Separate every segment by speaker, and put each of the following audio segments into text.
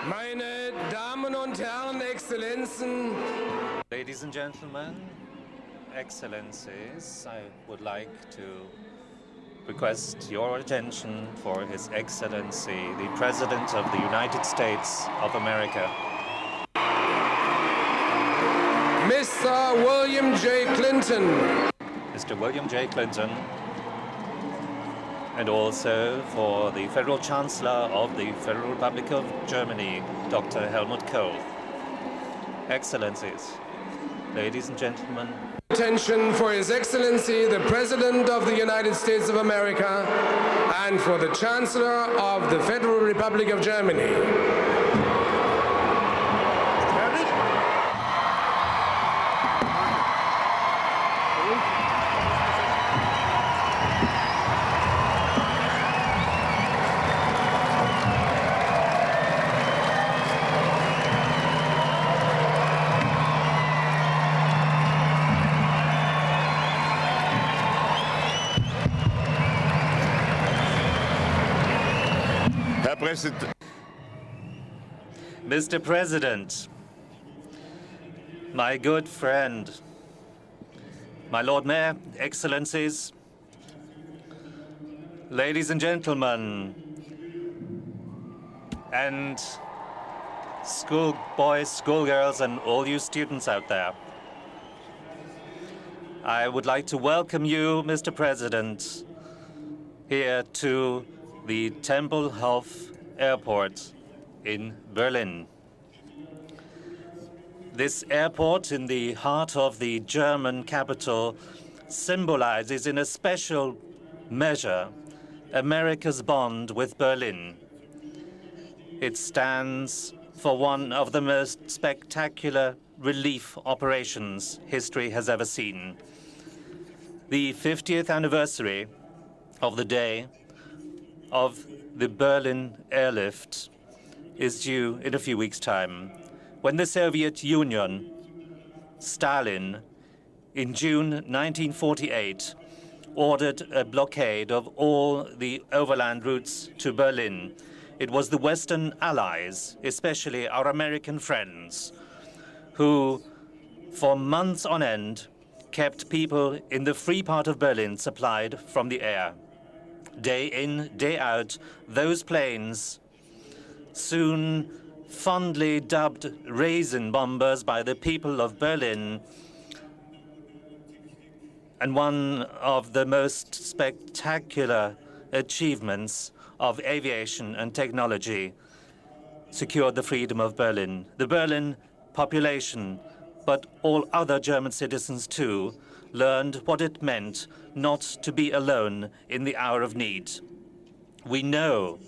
Speaker 1: Meine Damen und Herren, Exzellenzen.
Speaker 2: Ladies and gentlemen, Excellencies, I would like to request your attention for His Excellency, the President of the United States of America.
Speaker 1: Mr. William J. Clinton.
Speaker 2: Mr. William J. Clinton, and also for the Federal Chancellor of the Federal Republic of Germany, Dr. Helmut Kohl. Excellencies, ladies and gentlemen.
Speaker 1: Attention for His Excellency, the President of the United States of America, and for the Chancellor of the Federal Republic of Germany.
Speaker 2: Mr. President, my good friend, my Lord Mayor, Excellencies, ladies and gentlemen, and schoolboys, schoolgirls, and all you students out there. I would like to welcome you, Mr. President, here to the Tempelhof Airport in Berlin. This airport in the heart of the German capital symbolizes in a special measure America's bond with Berlin. It stands for one of the most spectacular relief operations history has ever seen. The 50th anniversary of the day of the Berlin Airlift is due in a few weeks' time, when the Soviet Union, Stalin, in June 1948, ordered a blockade of all the overland routes to Berlin. It was the Western Allies, especially our American friends, who, for months on end, kept people in the free part of Berlin supplied from the air. Day in, day out, those planes, soon fondly dubbed raisin bombers by the people of Berlin, and one of the most spectacular achievements of aviation and technology, secured the freedom of Berlin. The Berlin population, but all other German citizens too, learned what it meant not to be alone in the hour of need. We know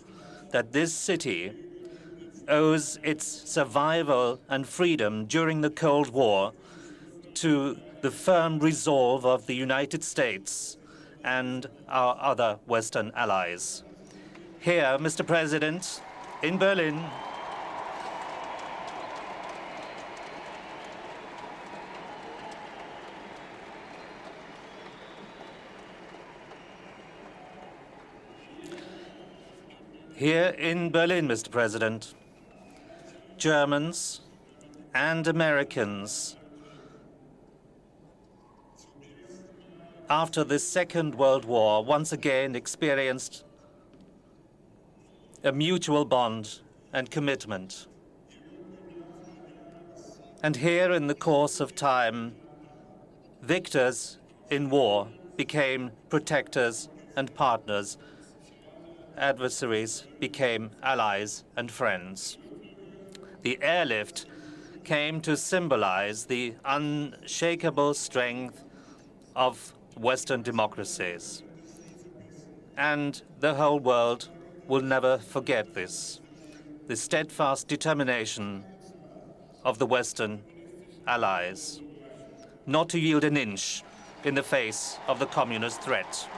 Speaker 2: that this city owes its survival and freedom during the Cold War to the firm resolve of the United States and our other Western allies. Here, Mr. President, in Berlin, Mr. President, Germans and Americans, after the Second World War, once again experienced a mutual bond and commitment. And here, in the course of time, victors in war became protectors and partners. Adversaries became allies and friends. The airlift came to symbolize the unshakable strength of Western democracies. And the whole world will never forget this, the steadfast determination of the Western allies not to yield an inch in the face of the communist threat.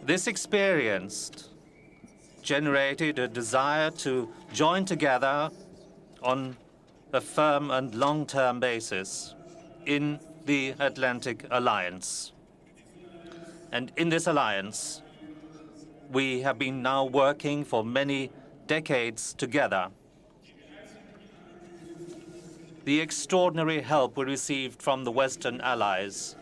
Speaker 2: This experience generated a desire to join together on a firm and long-term basis in the Atlantic Alliance. And in this alliance, we have been now working for many decades together. The extraordinary help we received from the Western allies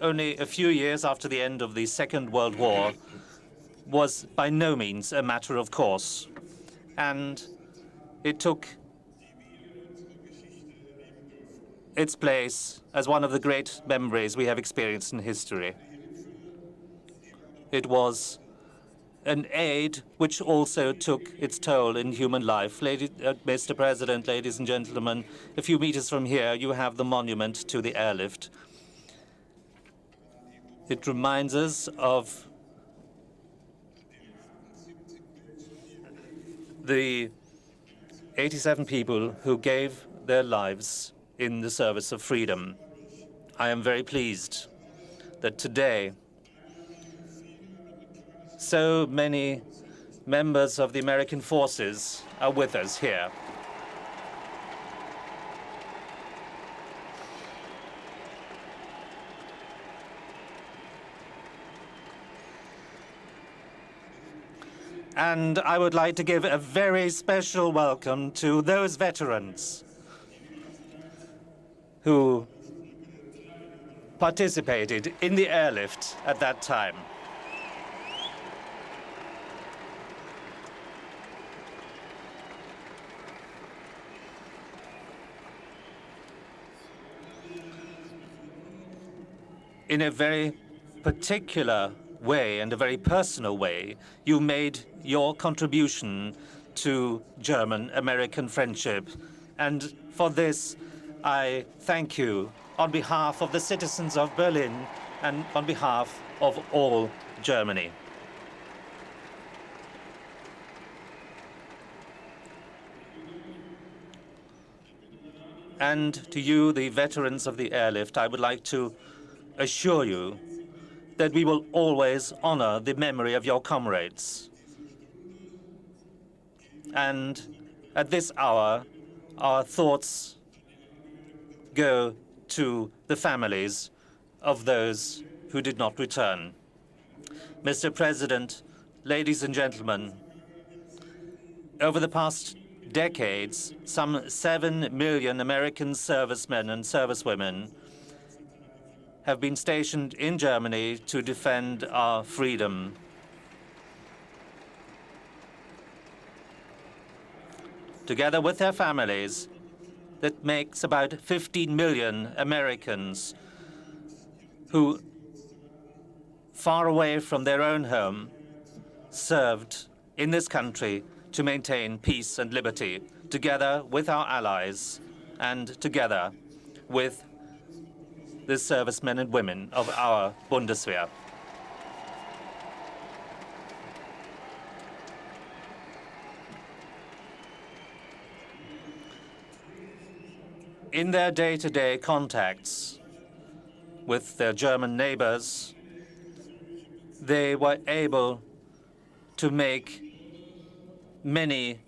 Speaker 2: only a few years after the end of the Second World War was by no means a matter of course. And it took its place as one of the great memories we have experienced in history. It was an aid which also took its toll in human life. Mr. President, ladies and gentlemen, a few meters from here, you have the monument to the airlift. It reminds us of the 87 people who gave their lives in the service of freedom. I am very pleased that today so many members of the American forces are with us here. And I would like to give a very special welcome to those veterans who participated in the airlift at that time. In a very particular way and a very personal way, you made your contribution to German-American friendship. And for this, I thank you on behalf of the citizens of Berlin and on behalf of all Germany. And to you, the veterans of the airlift, I would like to assure you that we will always honor the memory of your comrades. And at this hour, our thoughts go to the families of those who did not return. Mr. President, ladies and gentlemen, over the past decades, some 7 million American servicemen and servicewomen have been stationed in Germany to defend our freedom. Together with their families, that makes about 15 million Americans who, far away from their own home, served in this country to maintain peace and liberty, together with our allies and together with the servicemen and women of our Bundeswehr. In their day-to-day contacts with their German neighbors, they were able to make many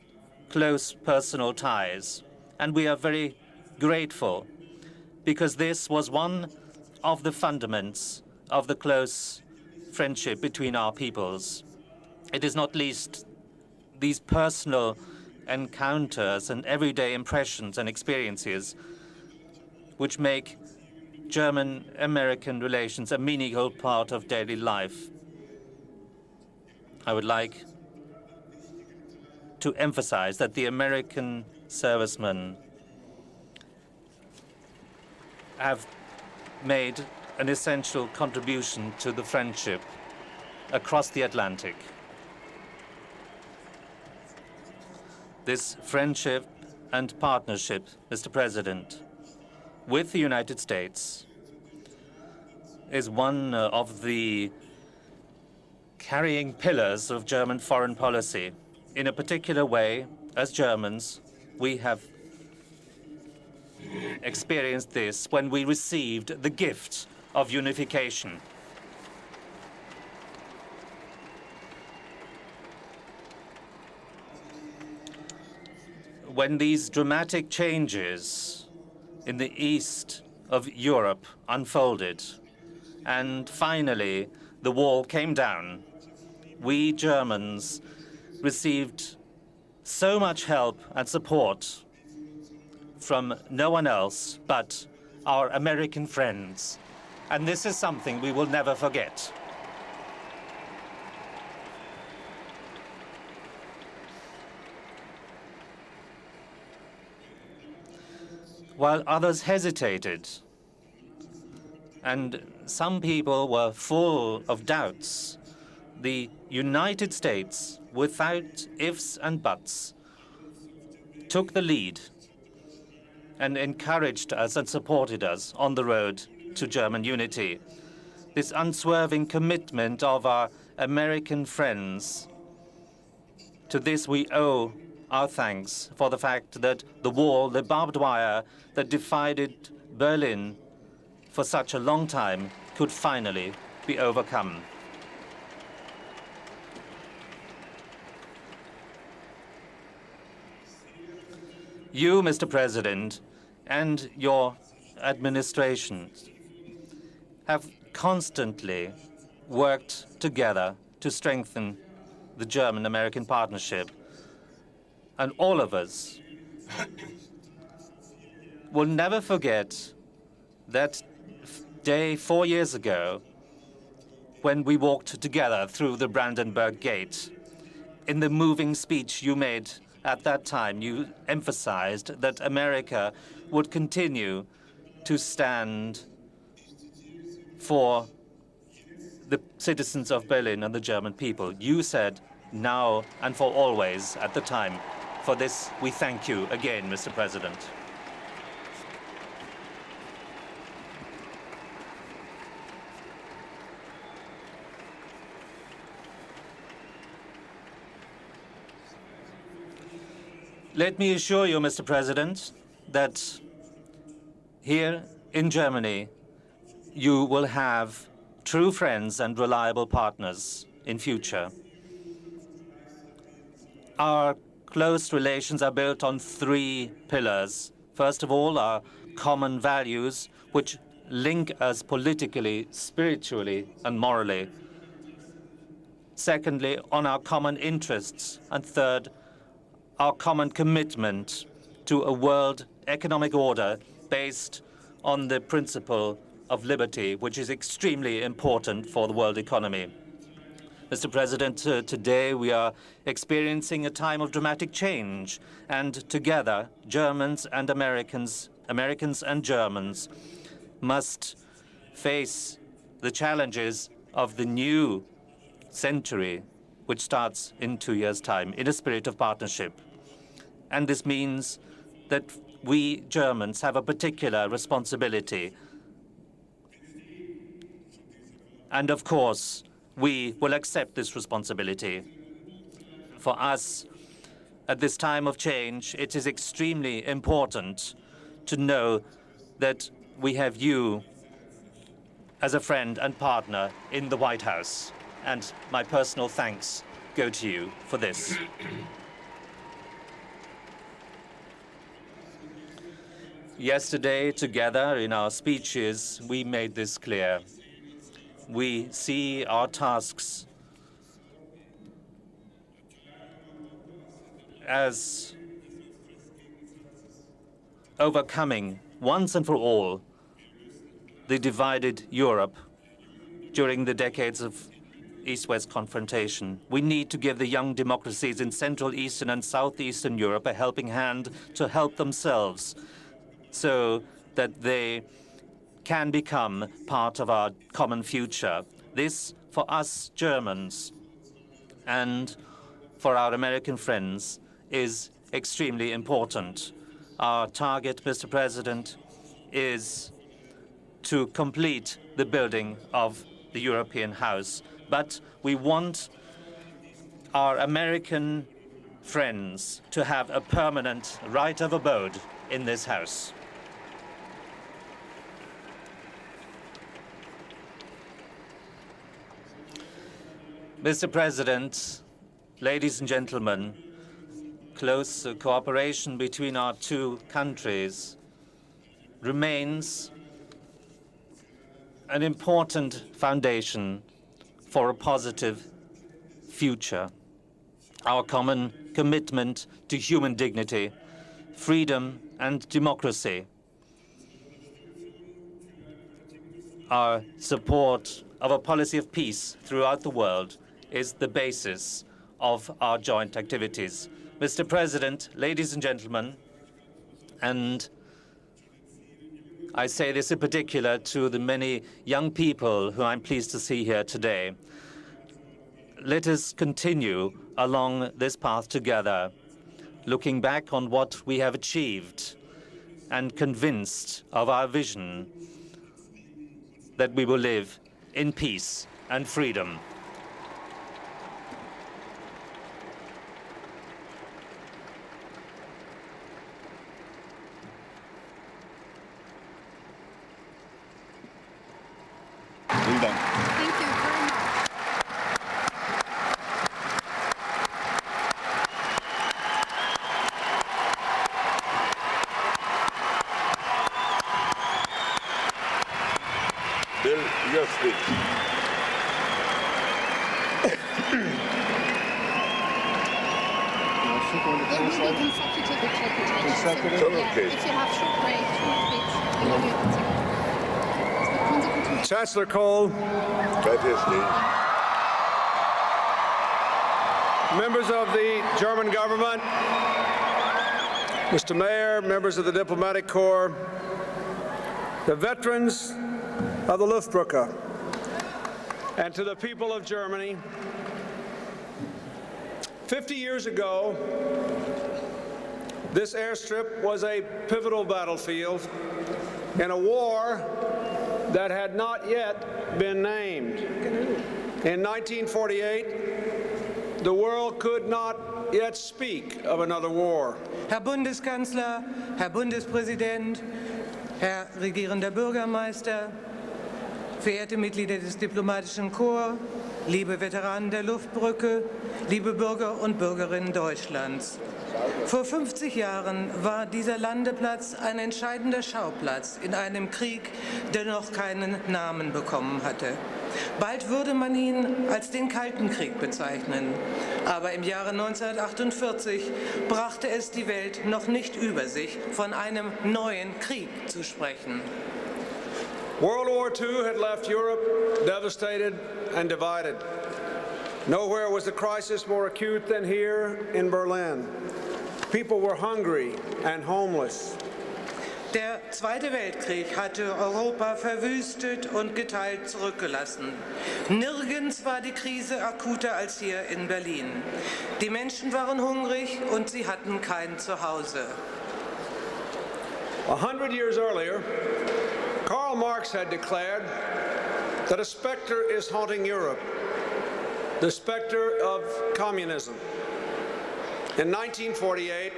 Speaker 2: close personal ties. And we are very grateful, because this was one of the fundaments of the close friendship between our peoples. It is not least these personal encounters and everyday impressions and experiences which make German-American relations a meaningful part of daily life. I would like to emphasize that the American servicemen have made an essential contribution to the friendship across the Atlantic. This friendship and partnership, Mr. President, with the United States is one of the carrying pillars of German foreign policy. In a particular way, as Germans, we have experienced this when we received the gift of unification. When these dramatic changes in the east of Europe unfolded. And finally, the wall came down. We Germans received so much help and support from no one else but our American friends. And this is something we will never forget. While others hesitated, and some people were full of doubts, the United States, without ifs and buts, took the lead and encouraged us and supported us on the road to German unity. This unswerving commitment of our American friends, to this we owe our thanks for the fact that the wall, the barbed wire that divided Berlin for such a long time, could finally be overcome. You, Mr. President, and your administration have constantly worked together to strengthen the German-American partnership. And all of us will never forget that day 4 years ago when we walked together through the Brandenburg Gate. In the moving speech you made at that time, you emphasized that America would continue to stand for the citizens of Berlin and the German people. You said now and for always at the time. For this, we thank you again, Mr. President. Let me assure you, Mr. President, that here in Germany, you will have true friends and reliable partners in future. Our close relations are built on 3 pillars. First of all, our common values, which link us politically, spiritually, and morally. Secondly, on our common interests. And third, our common commitment to a world economic order based on the principle of liberty, which is extremely important for the world economy. Mr. President, today we are experiencing a time of dramatic change, and together, Germans and Americans and Germans must face the challenges of the new century, which starts in 2 years' time, in a spirit of partnership. And this means that we Germans have a particular responsibility. And of course, we will accept this responsibility. For us, at this time of change, it is extremely important to know that we have you as a friend and partner in the White House. And my personal thanks go to you for this. Yesterday, together in our speeches, we made this clear. We see our tasks as overcoming once and for all the divided Europe during the decades of East-West confrontation. We need to give the young democracies in Central, Eastern, and Southeastern Europe a helping hand to help themselves so that they can become part of our common future. This, for us Germans and for our American friends, is extremely important. Our target, Mr. President, is to complete the building of the European house. But we want our American friends to have a permanent right of abode in this house. Mr. President, ladies and gentlemen, close cooperation between our 2 countries remains an important foundation for a positive future. Our common commitment to human dignity, freedom, and democracy. Our support of a policy of peace throughout the world is the basis of our joint activities. Mr. President, ladies and gentlemen, and I say this in particular to the many young people who I'm pleased to see here today, let us continue along this path together, looking back on what we have achieved and convinced of our vision that we will live in peace and freedom.
Speaker 3: Vielen Dank.
Speaker 4: Thank you very much.
Speaker 3: Bill, your speech.
Speaker 4: There will be consecutive interpretation.
Speaker 3: Consecutive?
Speaker 4: So, yeah,
Speaker 3: Okay.
Speaker 4: if you have short breaks, you will be consecutive. So consecutive.
Speaker 1: Chancellor Kohl,
Speaker 3: Courtesy.
Speaker 1: members of the German government, Mr. Mayor, members of the diplomatic corps, the veterans of the Luftbrücke, and to the people of Germany, 50 years ago, this airstrip was a pivotal battlefield in a war that had not yet been named. In 1948, the world could not yet speak of another war.
Speaker 5: Herr Bundeskanzler, Herr Bundespräsident, Herr regierender Bürgermeister, verehrte Mitglieder des Diplomatischen Korps, liebe Veteranen der Luftbrücke, liebe Bürger und Bürgerinnen Deutschlands. Vor 50 Jahren war dieser Landeplatz ein entscheidender Schauplatz in einem Krieg, der noch keinen Namen bekommen hatte. Bald würde man ihn als den Kalten Krieg bezeichnen. Aber im Jahre 1948 brachte es die Welt noch nicht über sich, von einem neuen Krieg zu sprechen.
Speaker 1: World War II had left Europe devastated and divided. Nowhere was the crisis more acute than here in Berlin. People were hungry and homeless.
Speaker 5: Der Zweite Weltkrieg hatte Europa verwüstet und geteilt zurückgelassen. Nirgends war die Krise akuter als hier in Berlin. Die Menschen waren hungrig und sie hatten kein Zuhause.
Speaker 1: 100 years earlier, Karl Marx had declared that a specter is haunting Europe, the specter of communism. In 1948,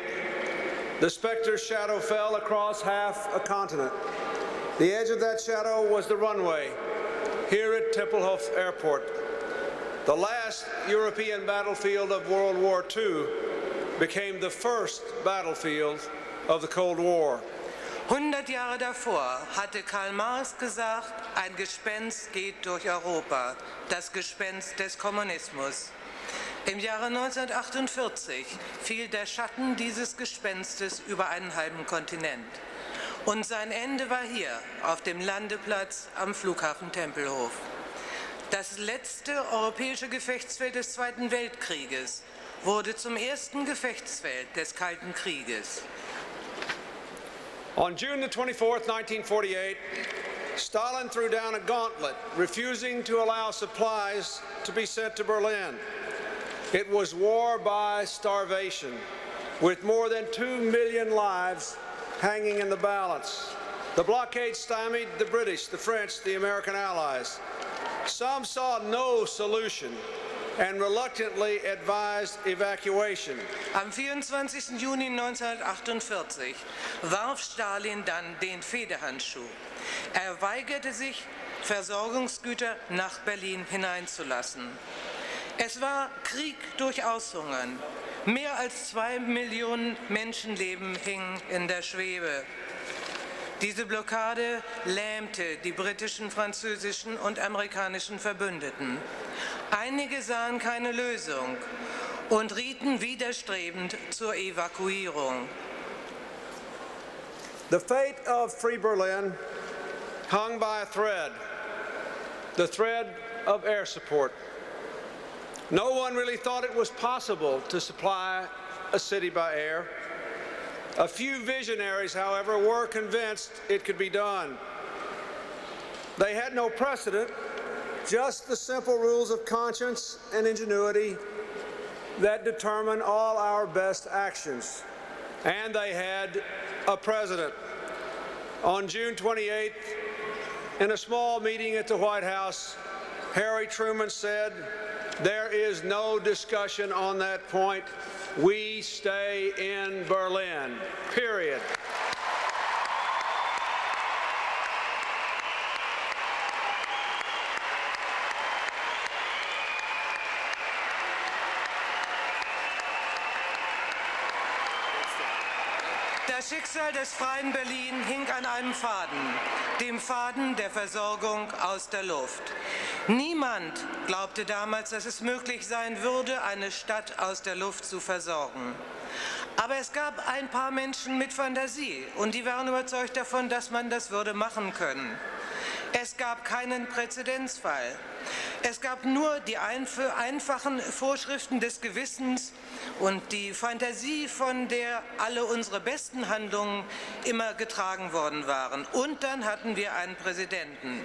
Speaker 1: the specter's shadow fell across half a continent. The edge of that shadow was the runway here at Tempelhof Airport. The last European battlefield of World War II became the first battlefield of the Cold War.
Speaker 5: 100 Jahre davor hatte Karl Marx gesagt, ein Gespenst geht durch Europa, das Gespenst des Kommunismus. Im Jahre 1948 fiel der Schatten dieses Gespenstes über einen halben Kontinent. Und sein Ende war hier, auf dem Landeplatz am Flughafen Tempelhof. Das letzte europäische Gefechtsfeld des Zweiten Weltkrieges wurde zum ersten Gefechtsfeld des Kalten Krieges.
Speaker 1: On June the 24th, 1948, Stalin threw down a gauntlet, refusing to allow supplies to be sent to Berlin. It was war by starvation, with more than 2 million lives hanging in the balance. The blockade stymied the British, the French, the American allies. Some saw no solution and reluctantly advised evacuation.
Speaker 5: Am 24. Juni 1948 warf Stalin dann den Federhandschuh. Er weigerte sich, Versorgungsgüter nach Berlin hineinzulassen. Es war Krieg durch Aushungern. Mehr als 2 Millionen Menschenleben hingen in der Schwebe. Diese Blockade lähmte die britischen, französischen und amerikanischen Verbündeten. Einige sahen keine Lösung und rieten widerstrebend zur Evakuierung.
Speaker 1: The fate of Free Berlin hung by a thread, the thread of air support. No one really thought it was possible to supply a city by air. A few visionaries, however, were convinced it could be done. They had no precedent, just the simple rules of conscience and ingenuity that determine all our best actions. And they had a president. On June 28th, in a small meeting at the White House, Harry Truman said, "There is no discussion on that point. We stay in Berlin, period."
Speaker 5: Das Schicksal des freien Berlin hing an einem Faden, dem Faden der Versorgung aus der Luft. Niemand glaubte damals, dass es möglich sein würde, eine Stadt aus der Luft zu versorgen. Aber es gab ein paar Menschen mit Fantasie und die waren überzeugt davon, dass man das würde machen können. Es gab keinen Präzedenzfall. Es gab nur die einfachen Vorschriften des Gewissens und die Fantasie, von der alle unsere besten Handlungen immer getragen worden waren. Und dann hatten wir einen Präsidenten.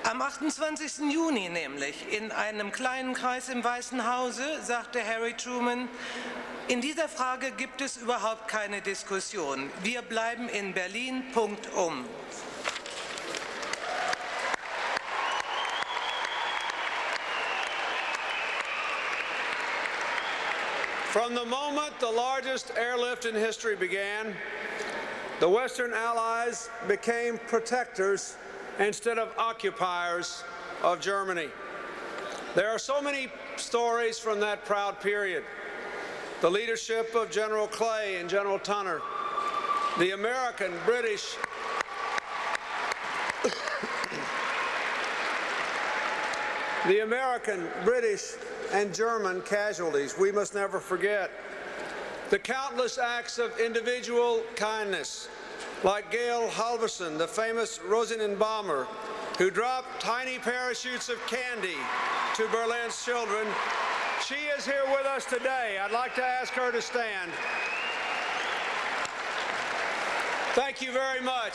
Speaker 5: Am 28. Juni nämlich, in einem kleinen Kreis im Weißen Hause, sagte Harry Truman, in dieser Frage gibt es überhaupt keine Diskussion. Wir bleiben in Berlin, punktum.
Speaker 1: From the moment the largest airlift in history began, the Western Allies became protectors instead of occupiers of Germany. There are so many stories from that proud period. The leadership of General Clay and General Tunner, the American, British, and German casualties we must never forget. The countless acts of individual kindness, like Gail Halvorsen, the famous Rosenenbaumer, who dropped tiny parachutes of candy to Berlin's children. She is here with us today. I'd like to ask her to stand. Thank you very much.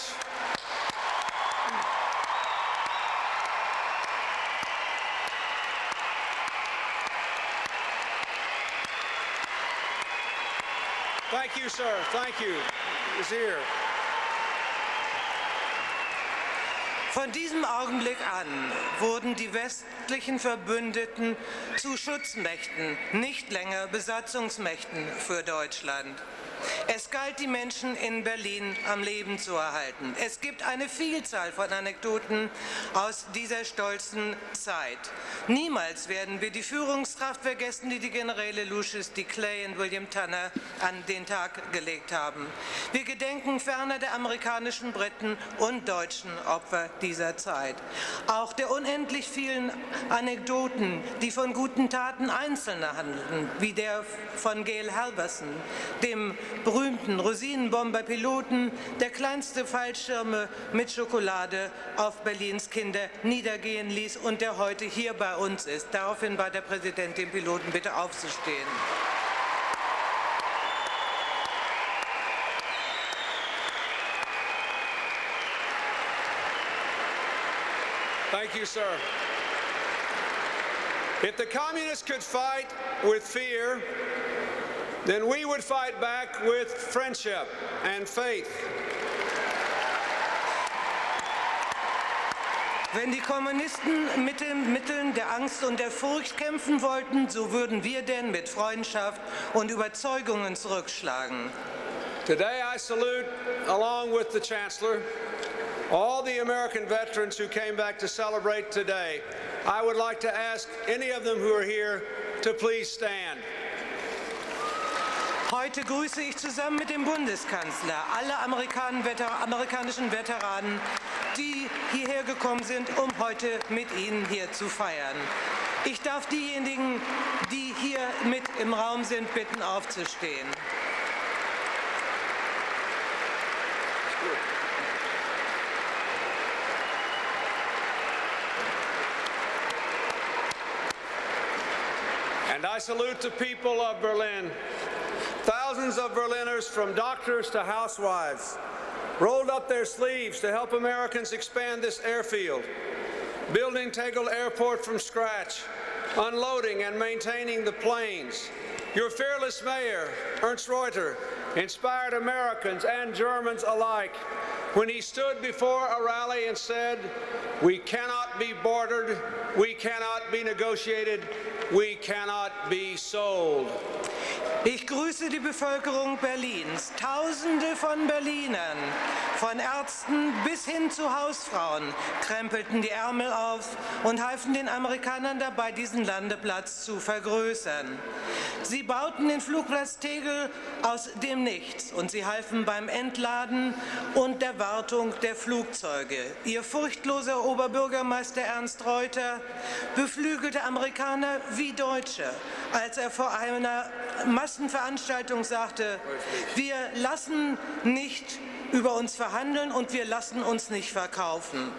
Speaker 1: Thank you, sir. Thank you. He's here.
Speaker 5: Von diesem Augenblick an wurden die westlichen Verbündeten zu Schutzmächten, nicht länger Besatzungsmächten für Deutschland. Es galt, die Menschen in Berlin am Leben zu erhalten. Es gibt eine Vielzahl von Anekdoten aus dieser stolzen Zeit. Niemals werden wir die Führungskraft vergessen, die die Generäle Lucius D. Clay und William Tunner an den Tag gelegt haben. Wir gedenken ferner der amerikanischen, Briten und deutschen Opfer dieser Zeit. Auch der unendlich vielen Anekdoten, die von guten Taten Einzelner handelten, wie der von Gail Halvorsen, dem berühmten Rosinenbomber-Piloten, der kleinste Fallschirme mit Schokolade auf Berlins Kinder niedergehen ließ und der heute hier bei uns ist. Daraufhin bat der Präsident den Piloten, bitte aufzustehen.
Speaker 1: Thank you, sir. If the communists could fight with fear, then we would fight back with friendship and faith.
Speaker 5: Wenn die Kommunisten mit den Mitteln der Angst und der Furcht kämpfen wollten, so würden wir denn mit Freundschaft und Überzeugungen zurückschlagen.
Speaker 1: Today I salute, along with the Chancellor, all the American veterans who came back to celebrate today. I would like to ask any of them who are here to please stand.
Speaker 5: Heute grüße ich zusammen mit dem Bundeskanzler alle amerikanischen Veteranen, die hierher gekommen sind, um heute mit Ihnen hier zu feiern. Ich darf diejenigen, die hier mit im Raum sind, bitten, aufzustehen.
Speaker 1: And I salute the people of Berlin. Thousands of Berliners, from doctors to housewives, rolled up their sleeves to help Americans expand this airfield, building Tegel Airport from scratch, unloading and maintaining the planes. Your fearless mayor, Ernst Reuter, inspired Americans and Germans alike when he stood before a rally and said, "We cannot be bordered, we cannot be negotiated, we cannot be sold."
Speaker 5: Ich grüße die Bevölkerung Berlins. Tausende von Berlinern, von Ärzten bis hin zu Hausfrauen, krempelten die Ärmel auf und halfen den Amerikanern dabei, diesen Landeplatz zu vergrößern. Sie bauten den Flugplatz Tegel aus dem Nichts und sie halfen beim Entladen und der Wartung der Flugzeuge. Ihr furchtloser Oberbürgermeister Ernst Reuter beflügelte Amerikaner wie Deutsche, als er vor einer Massenveranstaltung sagte: Wir lassen nicht über uns verhandeln und wir lassen uns nicht verkaufen.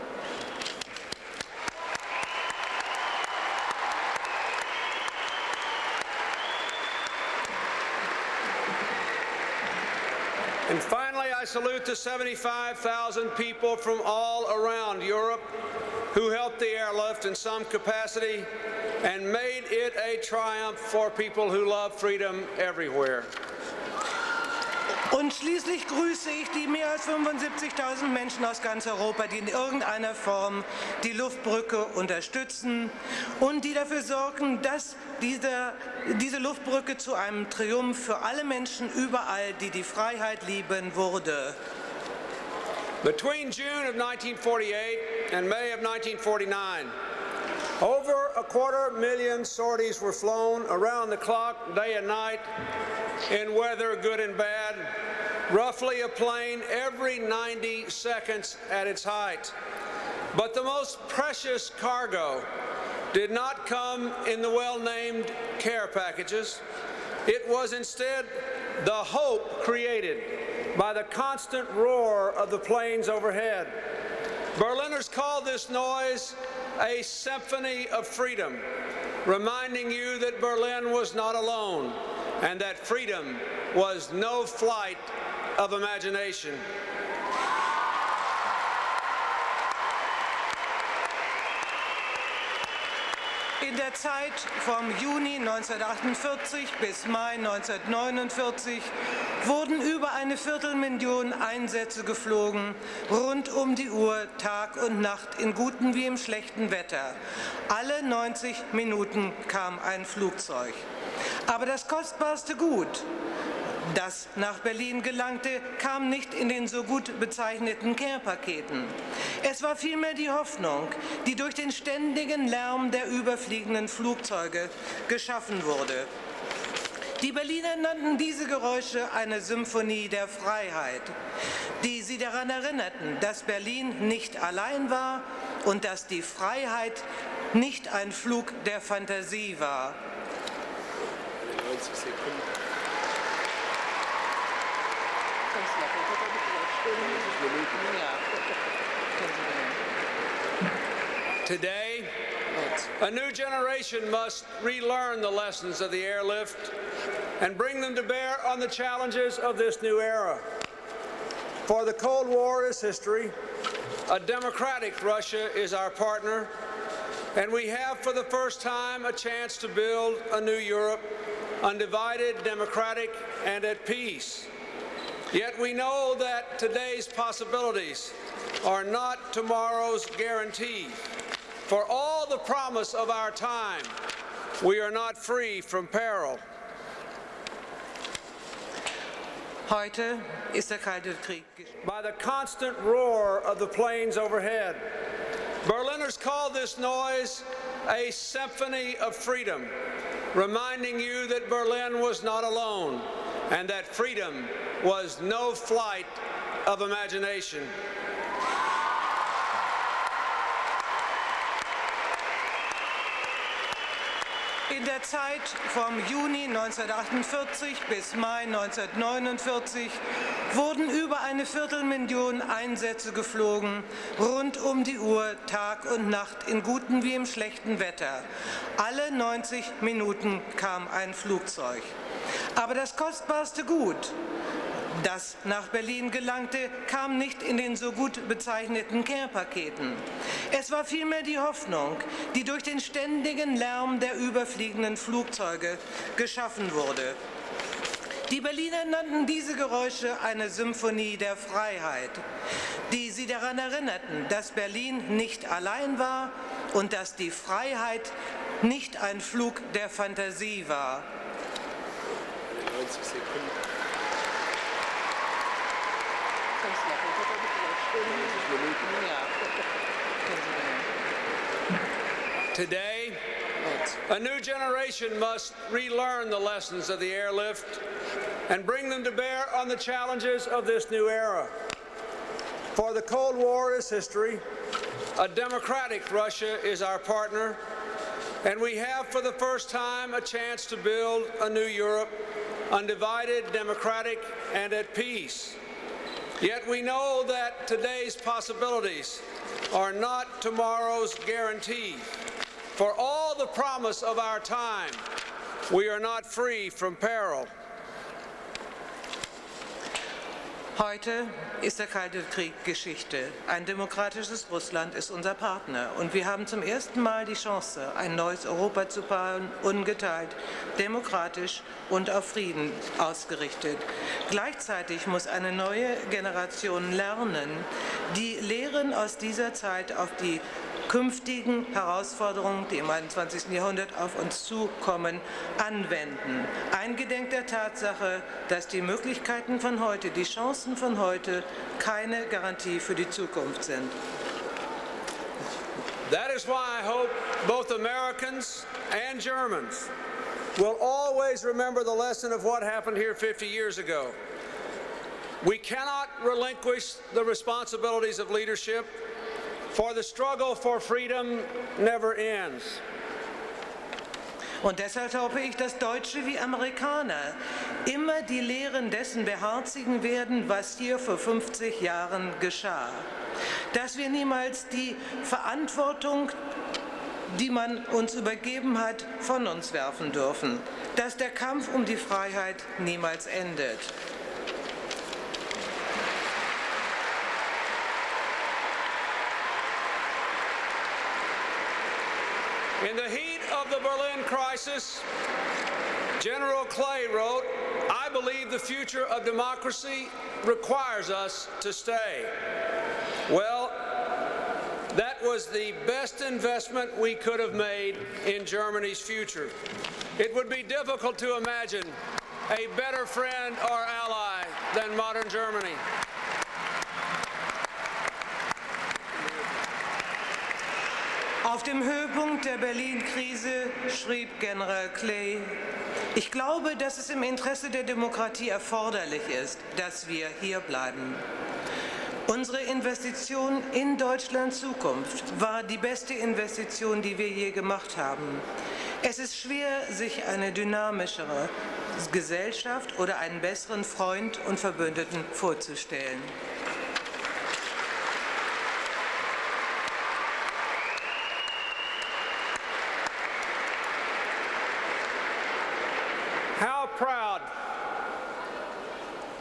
Speaker 1: And finally, I salute the 75,000 people from all around Europe who helped the airlift in some capacity and made it a triumph for people who love freedom everywhere.
Speaker 5: Und schließlich grüße ich die mehr als 75.000 Menschen aus ganz Europa, die in irgendeiner Form die Luftbrücke unterstützen und die dafür sorgen, dass diese Luftbrücke zu einem Triumph für alle Menschen überall, die die Freiheit lieben, wurde.
Speaker 1: Between June of 1948 and May of 1949, over 250,000 sorties were flown around the clock, day and night, in weather good and bad, roughly a plane every 90 seconds at its height. But the most precious cargo did not come in the well-named care packages. It was instead the hope created by the constant roar of the planes overhead. Berliners call this noise a symphony of freedom, reminding you that Berlin was not alone and that freedom was no flight of imagination.
Speaker 5: In der Zeit vom Juni 1948 bis Mai 1949 wurden über 250.000 Einsätze geflogen, rund um die Uhr, Tag und Nacht, in gutem wie im schlechten Wetter. Alle 90 Minuten kam ein Flugzeug. Aber das kostbarste Gut, das nach Berlin gelangte, kam nicht in den so gut bezeichneten Care-Paketen. Es war vielmehr die Hoffnung, die durch den ständigen Lärm der überfliegenden Flugzeuge geschaffen wurde. Die Berliner nannten diese Geräusche eine Symphonie der Freiheit, die sie daran erinnerten, dass Berlin nicht allein war und dass die Freiheit nicht ein Flug der Fantasie war.
Speaker 3: 90 Sekunden.
Speaker 1: Today, a new generation must relearn the lessons of the airlift and bring them to bear on the challenges of this new era. For the Cold War is history, a democratic Russia is our partner, and we have for the first time a chance to build a new Europe, undivided, democratic, and at peace. Yet we know that today's possibilities are not tomorrow's guarantee. For all the promise of our time, we are not free from peril.
Speaker 5: Heute ist der Kalte Krieg.
Speaker 1: By the constant roar of the planes overhead, Berliners call this noise a symphony of freedom, reminding you that Berlin was not alone and that freedom was no flight of imagination.
Speaker 5: In der Zeit vom Juni 1948 bis Mai 1949 wurden über eine Viertelmillion Einsätze geflogen, rund um die Uhr, Tag und Nacht, in gutem wie im schlechten Wetter. Alle 90 Minuten kam ein Flugzeug. Aber das kostbarste Gut, das nach Berlin gelangte, kam nicht in den so gut bezeichneten Care-Paketen. Es war vielmehr die Hoffnung, die durch den ständigen Lärm der überfliegenden Flugzeuge geschaffen wurde. Die Berliner nannten diese Geräusche eine Symphonie der Freiheit, die sie daran erinnerten, dass Berlin nicht allein war und dass die Freiheit nicht ein Flug der Fantasie war.
Speaker 3: 90 Sekunden.
Speaker 1: Today, a new generation must relearn the lessons of the airlift and bring them to bear on the challenges of this new era. For the Cold War is history, a democratic Russia is our partner, and we have for the first time a chance to build a new Europe, undivided, democratic, and at peace. Yet we know that today's possibilities are not tomorrow's guarantee. For all the promise of our time, we are not free from peril.
Speaker 5: Heute ist der Kalte Krieg Geschichte. Ein demokratisches Russland ist unser Partner. Und wir haben zum ersten Mal die Chance, ein neues Europa zu bauen, ungeteilt, demokratisch und auf Frieden ausgerichtet. Gleichzeitig muss eine neue Generation lernen, die Lehren aus dieser Zeit auf die künftigen Herausforderungen, die im 21. Jahrhundert auf uns zukommen, anwenden. Eingedenk der Tatsache, dass die Möglichkeiten von heute, die Chancen von heute keine Garantie für die Zukunft sind.
Speaker 1: That is why I hope both Americans and Germans will always remember the lesson of what happened here 50 years ago. We cannot relinquish the responsibilities of leadership, for the struggle for freedom never ends.
Speaker 5: Und deshalb hoffe ich, dass Deutsche wie Amerikaner immer die Lehren dessen beherzigen werden, was hier vor 50 Jahren geschah. Dass wir niemals die Verantwortung, die man uns übergeben hat, von uns werfen dürfen. Dass der Kampf um die Freiheit niemals endet.
Speaker 1: In the heat of the Berlin crisis, General Clay wrote, "I believe the future of democracy requires us to stay." Well, that was the best investment we could have made in Germany's future. It would be difficult to imagine a better friend or ally than modern Germany.
Speaker 5: Auf dem Höhepunkt der Berlin-Krise schrieb General Clay: Ich glaube, dass es im Interesse der Demokratie erforderlich ist, dass wir hier bleiben. Unsere Investition in Deutschlands Zukunft war die beste Investition, die wir je gemacht haben. Es ist schwer, sich eine dynamischere Gesellschaft oder einen besseren Freund und Verbündeten vorzustellen.
Speaker 1: How proud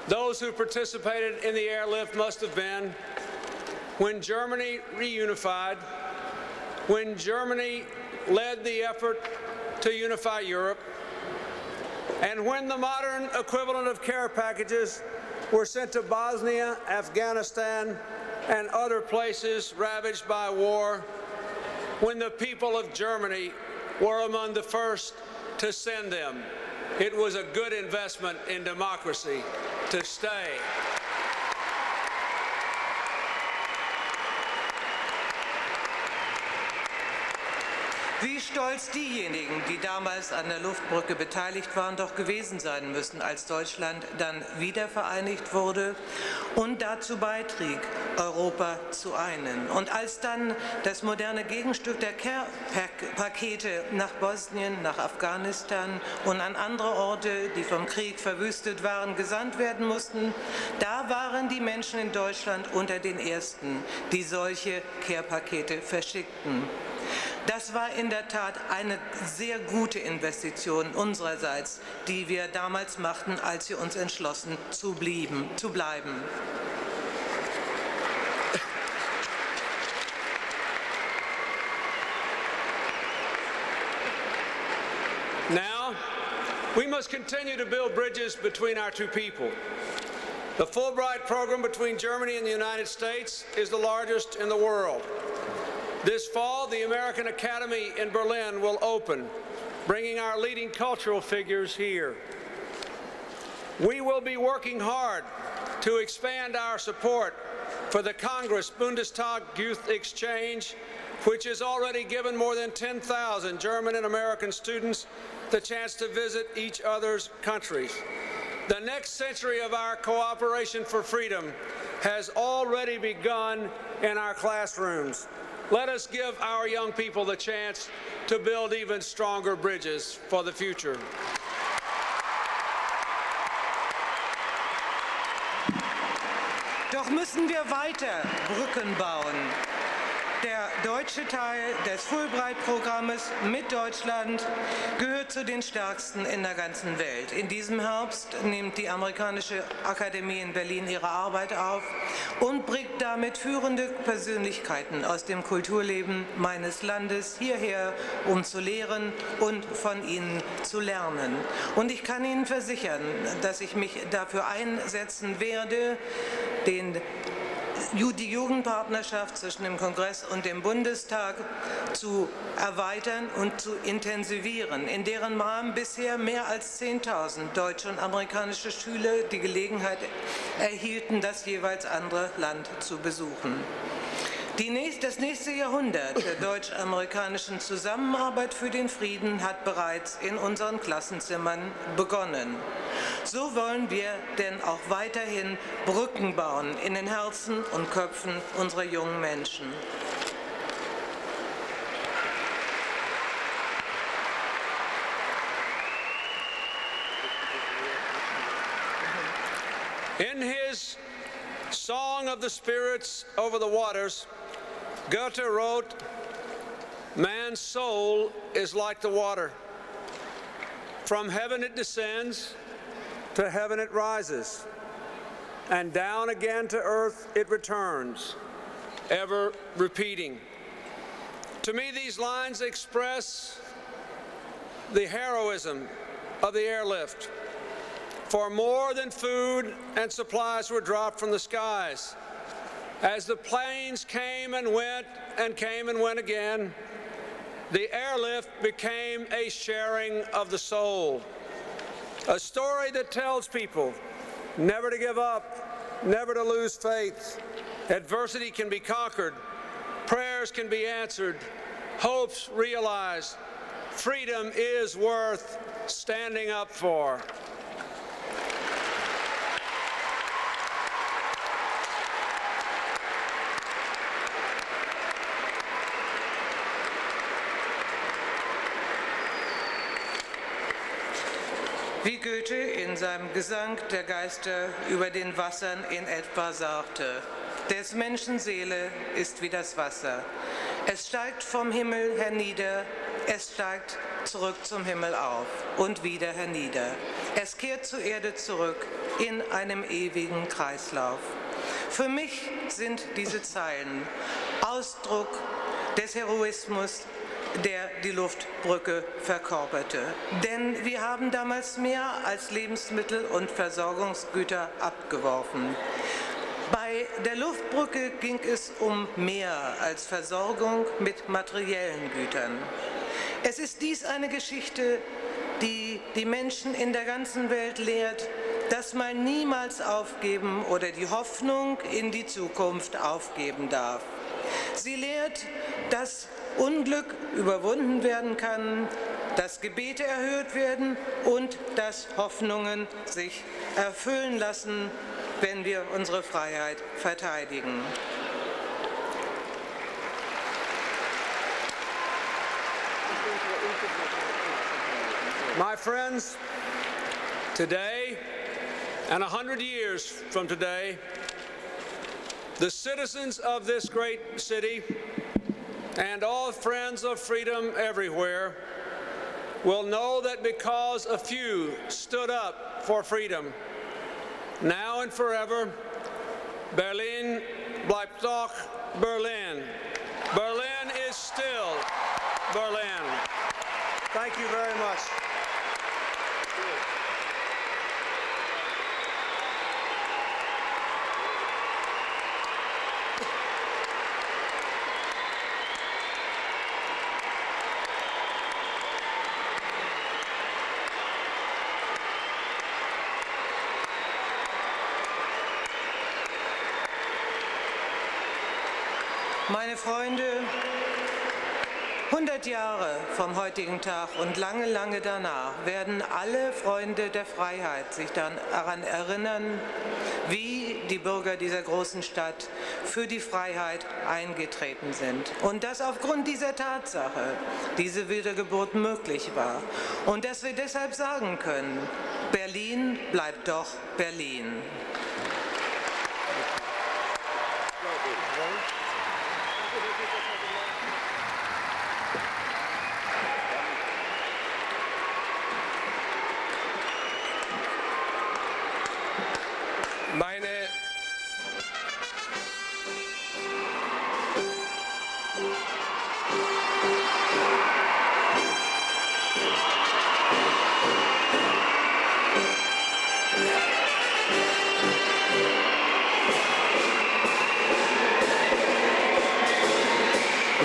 Speaker 1: those who participated in the airlift must have been when Germany reunified, when Germany led the effort to unify Europe, and when the modern equivalent of care packages were sent to Bosnia, Afghanistan, and other places ravaged by war, when the people of Germany were among the first to send them. It was a good investment in democracy to stay.
Speaker 5: Wie stolz diejenigen, die damals an der Luftbrücke beteiligt waren, doch gewesen sein müssen, als Deutschland dann wiedervereinigt wurde und dazu beitrug, Europa zu einen. Und als dann das moderne Gegenstück der Care-Pakete nach Bosnien, nach Afghanistan und an andere Orte, die vom Krieg verwüstet waren, gesandt werden mussten, da waren die Menschen in Deutschland unter den Ersten, die solche Care-Pakete verschickten. Das war in der Tat eine sehr gute Investition unsererseits, die wir damals machten, als wir uns entschlossen zu bleiben.
Speaker 1: Now, we must continue to build bridges between our two people. The Fulbright program between Germany and the United States is the largest in the world. This fall, the American Academy in Berlin will open, bringing our leading cultural figures here. We will be working hard to expand our support for the Congress Bundestag Youth Exchange, which has already given more than 10,000 German and American students the chance to visit each other's countries. The next century of our cooperation for freedom has already begun in our classrooms. Let us give our young people the chance to build even stronger bridges for the future.
Speaker 5: Doch müssen wir weiter Brücken bauen. Der deutsche Teil des Fulbright-Programmes mit Deutschland gehört zu den stärksten in der ganzen Welt. In diesem Herbst nimmt die amerikanische Akademie in Berlin ihre Arbeit auf und bringt damit führende Persönlichkeiten aus dem Kulturleben meines Landes hierher, um zu lehren und von ihnen zu lernen. Und ich kann Ihnen versichern, dass ich mich dafür einsetzen werde, die Jugendpartnerschaft zwischen dem Kongress und dem Bundestag zu erweitern und zu intensivieren, in deren Rahmen bisher mehr als 10.000 deutsche und amerikanische Schüler die Gelegenheit erhielten, das jeweils andere Land zu besuchen. Das nächste Jahrhundert der deutsch-amerikanischen Zusammenarbeit für den Frieden hat bereits in unseren Klassenzimmern begonnen. So wollen wir denn auch weiterhin Brücken bauen in den Herzen und Köpfen unserer jungen Menschen.
Speaker 1: In his Song of the Spirits Over the Waters, Goethe wrote, "Man's soul is like the water. From heaven it descends, to heaven it rises, and down again to earth it returns, ever repeating." To me, these lines express the heroism of the airlift. For more than food and supplies were dropped from the skies. As the planes came and went again, the airlift became a sharing of the soul. A story that tells people never to give up, never to lose faith. Adversity can be conquered, prayers can be answered, hopes realized. Freedom is worth standing up for.
Speaker 5: Wie Goethe in seinem Gesang der Geister über den Wassern in etwa sagte: Des Menschen Seele ist wie das Wasser. Es steigt vom Himmel hernieder, es steigt zurück zum Himmel auf und wieder hernieder. Es kehrt zur Erde zurück in einem ewigen Kreislauf. Für mich sind diese Zeilen Ausdruck des Heroismus, der die Luftbrücke verkörperte. Denn wir haben damals mehr als Lebensmittel und Versorgungsgüter abgeworfen. Bei der Luftbrücke ging es um mehr als Versorgung mit materiellen Gütern. Es ist dies eine Geschichte, die die Menschen in der ganzen Welt lehrt, dass man niemals aufgeben oder die Hoffnung in die Zukunft aufgeben darf. Sie lehrt, dass Unglück überwunden werden kann, dass Gebete erhört werden und dass Hoffnungen sich erfüllen lassen, wenn wir unsere Freiheit verteidigen.
Speaker 1: My friends, today and 100 years from today, the citizens of this great city and all friends of freedom everywhere will know that because a few stood up for freedom, now and forever, Berlin bleibt doch Berlin. Berlin is still Berlin. Thank you very much.
Speaker 5: Meine Freunde, 100 Jahre vom heutigen Tag und lange, lange danach werden alle Freunde der Freiheit sich daran erinnern, wie die Bürger dieser großen Stadt für die Freiheit eingetreten sind. Und dass aufgrund dieser Tatsache diese Wiedergeburt möglich war. Und dass wir deshalb sagen können, Berlin bleibt doch Berlin.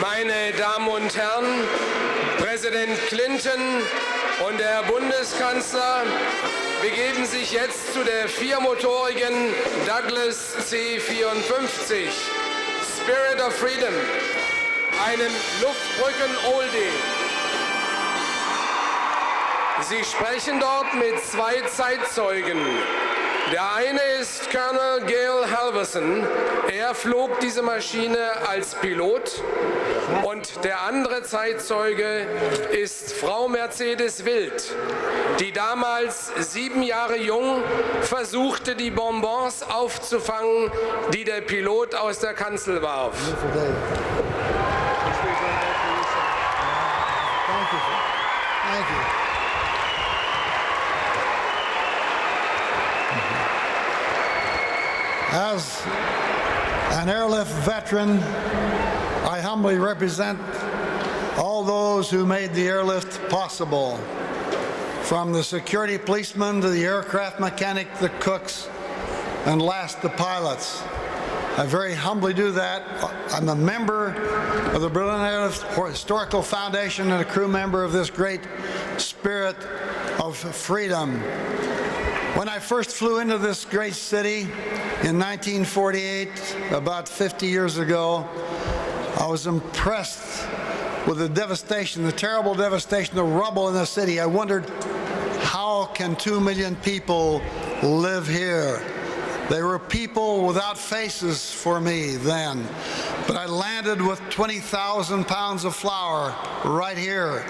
Speaker 3: Meine Damen und Herren, Präsident Clinton und der Bundeskanzler begeben sich jetzt zu der viermotorigen Douglas C-54 Spirit of Freedom, einem Luftbrücken-Oldie. Sie sprechen dort mit zwei Zeitzeugen. Der eine ist Colonel Gail Halvorsen. Er flog diese Maschine als Pilot. Und der andere Zeitzeuge ist Frau Mercedes Wild, die damals 7 Jahre jung versuchte, die Bonbons aufzufangen, die der Pilot aus der Kanzel warf.
Speaker 6: Thank you. As an airlift veteran, I humbly represent all those who made the airlift possible, from the security policemen to the aircraft mechanic, the cooks, and last the pilots. I very humbly do that. I'm a member of the Berlin Airlift Historical Foundation and a crew member of this great spirit of freedom. When I first flew into this great city in 1948, about 50 years ago, I was impressed with the devastation, the terrible devastation, the rubble in the city. I wondered, how can 2 million people live here? They were people without faces for me then. But I landed with 20,000 pounds of flour right here.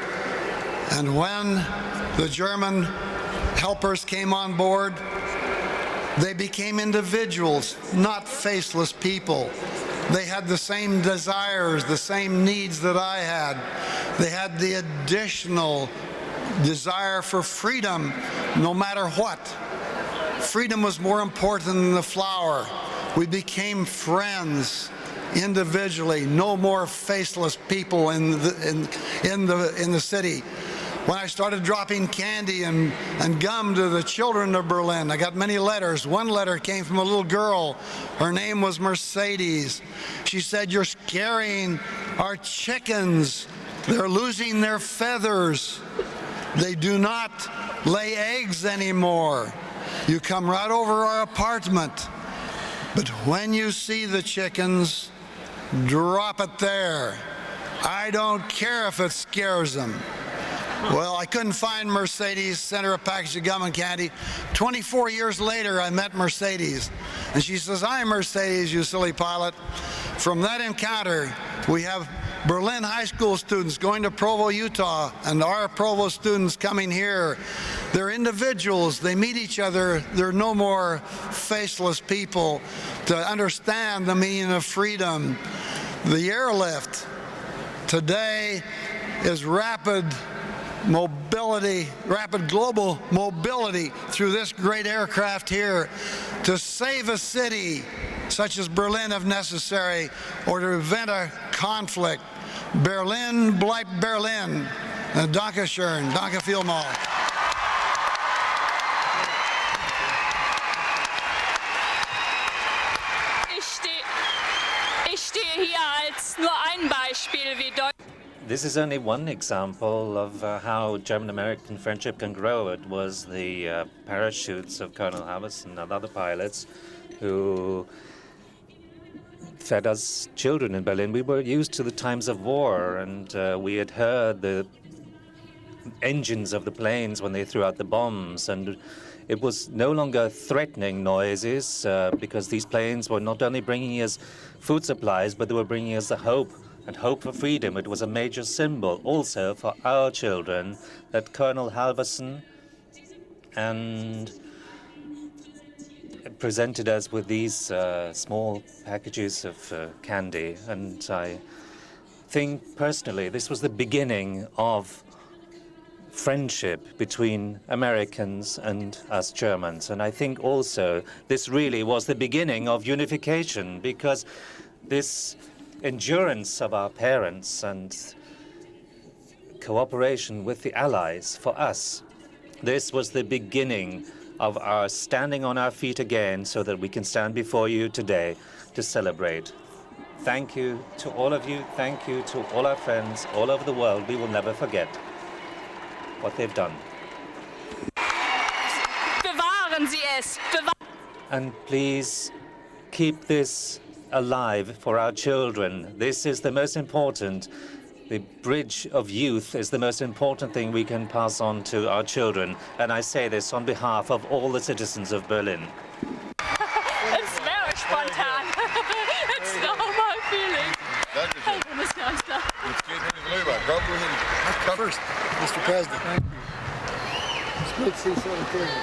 Speaker 6: And when the German helpers came on board, they became individuals, not faceless people. They had the same desires, the same needs that I had. They had the additional desire for freedom, no matter what. Freedom was more important than the flower. We became friends individually, no more faceless people in the city. When I started dropping candy and gum to the children of Berlin, I got many letters. One letter came from a little girl. Her name was Mercedes. She said, "You're scaring our chickens. They're losing their feathers. They do not lay eggs anymore. You come right over our apartment. But when you see the chickens, drop it there. I don't care if it scares them. Well, I couldn't find Mercedes, sent her a package of gum and candy. 24 years later, I met Mercedes. And she says, "Hi, Mercedes, you silly pilot." From that encounter, we have Berlin high school students going to Provo, Utah, and our Provo students coming here. They're individuals. They meet each other. They're no more faceless people to understand the meaning of freedom. The airlift today is rapid mobility, rapid global mobility through this great aircraft here to save a city such as Berlin if necessary, or to prevent a conflict. Berlin bleibt Berlin. Danke schön. Danke vielmals.
Speaker 7: Ich stehe hier als nur ein Beispiel, wie Deutschland.
Speaker 2: This is only one example of how German-American friendship can grow. It was the parachutes of Colonel Halvorsen and other pilots who fed us children in Berlin. We were used to the times of war, and we had heard the engines of the planes when they threw out the bombs, and it was no longer threatening noises because these planes were not only bringing us food supplies, but they were bringing us the hope and hope for freedom. It was a major symbol also for our children that Colonel Halvorsen and presented us with these small packages of candy. And I think personally this was the beginning of friendship between Americans and us Germans. And I think also this really was the beginning of unification, because this endurance of our parents and cooperation with the Allies for us, this was the beginning of our standing on our feet again so that we can stand before you today to celebrate. Thank you to all of you. Thank you to all our friends all over the world. We will never forget what they've done.
Speaker 7: Bewahren Sie es.
Speaker 2: And please keep this alive for our children. This is the most important. The bridge of youth is the most important thing we can pass on to our children. And I say this on behalf of all the citizens of Berlin.
Speaker 7: It's very spontan. It's normal feeling. Herr Bundeskanzler.
Speaker 6: First, Mr. President. Thank you. It's good to see so clearly.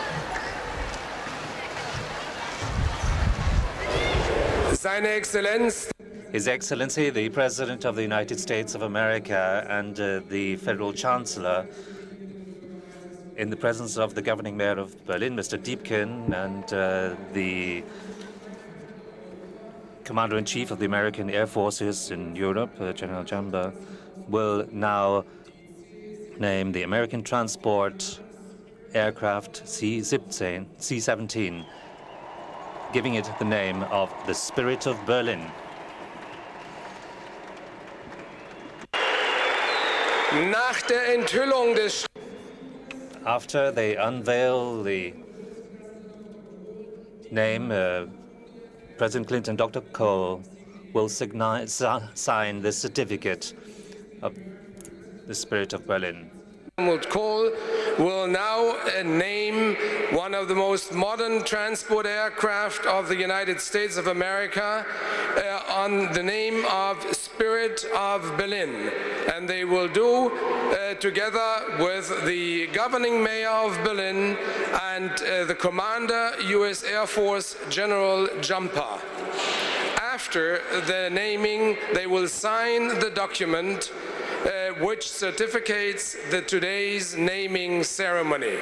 Speaker 3: Seine Exzellenz,
Speaker 2: His Excellency, the President of the United States of America, and the Federal Chancellor, in the presence of the governing mayor of Berlin, Mr. Diepken, and the Commander-in-Chief of the American Air Forces in Europe, General Jamba, will now name the American transport aircraft C-17, giving it the name of the Spirit of Berlin.
Speaker 3: nach der Enthüllung des
Speaker 2: After they unveil the name, President Clinton, Dr. Kohl, will sign the certificate of the Spirit of Berlin.
Speaker 3: Helmut Kohl will now name one of the most modern transport aircraft of the United States of America on the name of Spirit of Berlin. And they will do together with the governing mayor of Berlin and the commander, U.S. Air Force General Jumper. After the naming, they will sign the document which certificates today's naming ceremony.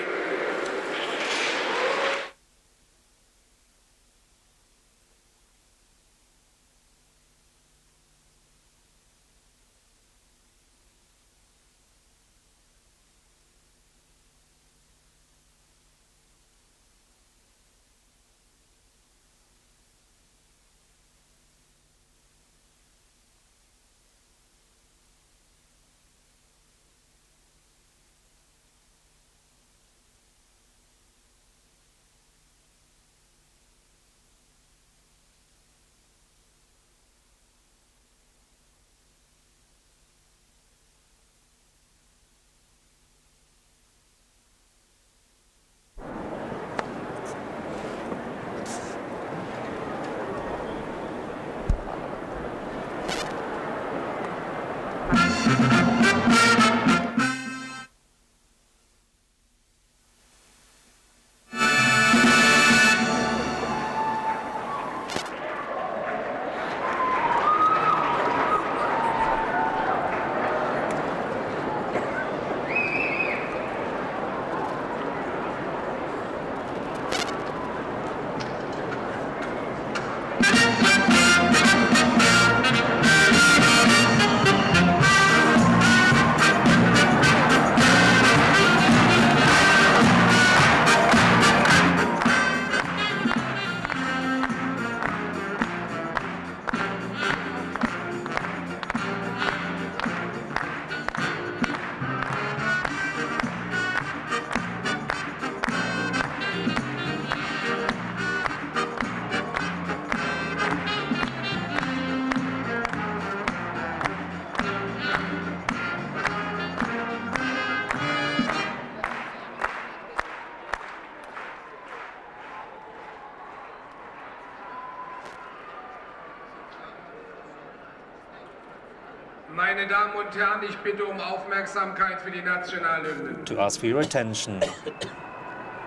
Speaker 3: Damen und Herren, ich bitte um Aufmerksamkeit für die Nationalhymne.
Speaker 2: To ask for your attention,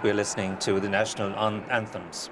Speaker 2: we're listening to the national anthems.